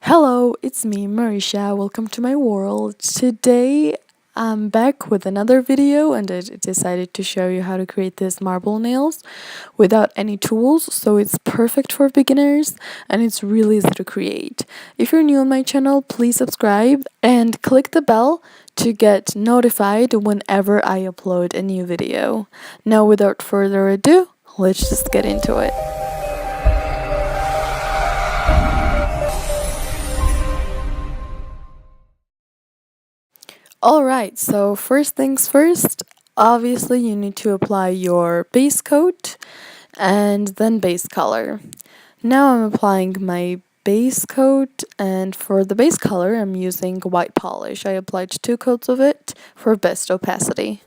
Hello, it's me, Marisha. Welcome to my world. Today I'm back with another video and I decided to show you how to create these marble nails without any tools. So it's perfect for beginners and it's really easy to create. If you're new on my channel, please subscribe and click the bell to get notified whenever I upload a new video. Now without further ado, let's just get into it. Alright, so first things first, obviously you need to apply your base coat and then base color. Now I'm applying my base coat, and for the base color I'm using white polish. I applied 2 coats of it for best opacity.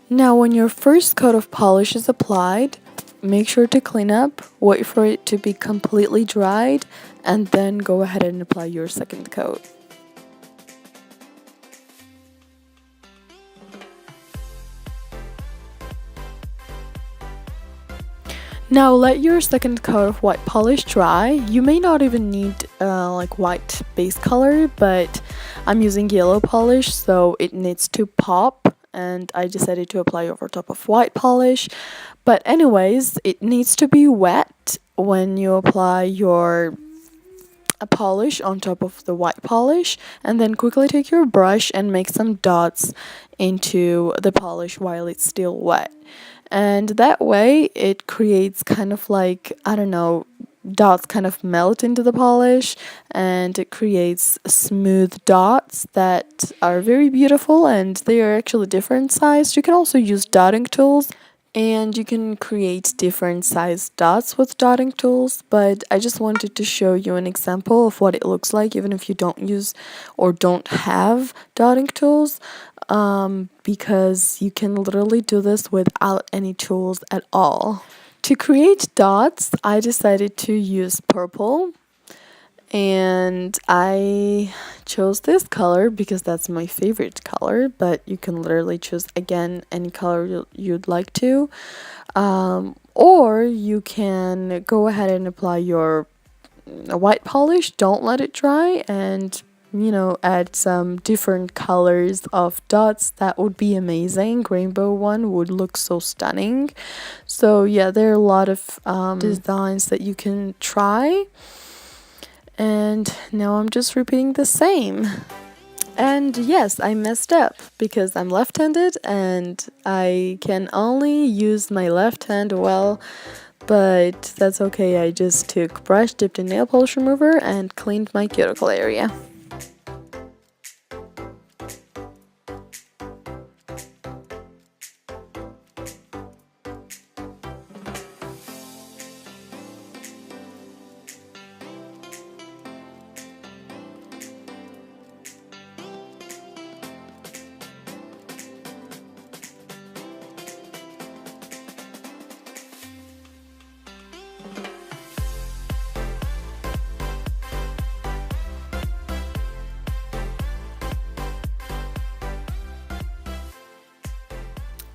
Now when your first coat of polish is applied, make sure to clean up, wait for it to be completely dried, and then go ahead and apply your second coat. Now let your second coat of white polish dry. You may not even need like white base color, but I'm using yellow polish, so it needs to pop, and I decided to apply over top of white polish. But anyways, it needs to be wet when you apply your polish on top of the white polish, and then quickly take your brush and make some dots into the polish while it's still wet. And that way it creates kind of like, I don't know, dots kind of melt into the polish and it creates smooth dots that are very beautiful, and they are actually different sized. You can also use dotting tools and you can create different sized dots with dotting tools, but I just wanted to show you an example of what it looks like even if you don't use or don't have dotting tools, because you can literally do this without any tools at all. To create dots, I decided to use purple, and I chose this color because that's my favorite color, but you can literally choose again any color you'd like to, or you can go ahead and apply your white polish, don't let it dry, and add some different colors of dots. That would be amazing. Rainbow one would look so stunning. So yeah, there are a lot of designs that you can try, and now I'm just repeating the same. And yes, I messed up because I'm left-handed and I can only use my left hand well, but that's okay. I just took brush, dipped in nail polish remover, and cleaned my cuticle area.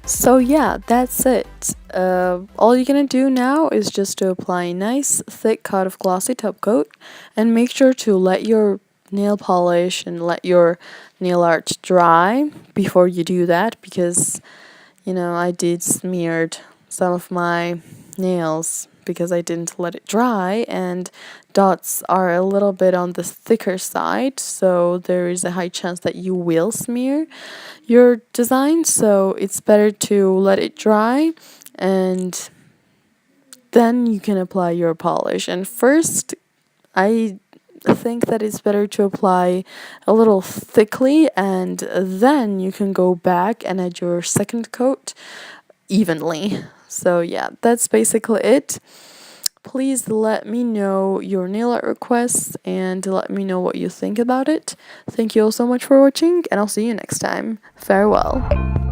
So yeah, that's it. All you're gonna do now is just to apply a nice thick coat of glossy top coat, and make sure to let your nail polish and let your nail art dry before you do that, because I did smeared some of my nails because I didn't let it dry, and dots are a little bit on the thicker side, so there is a high chance that you will smear your design. So it's better to let it dry and then you can apply your polish. And first, I think that it's better to apply a little thickly, and then you can go back and add your second coat evenly. So yeah, that's basically it. Please let me know your nail art requests and let me know what you think about it. Thank you all so much for watching, and I'll see you next time. Farewell.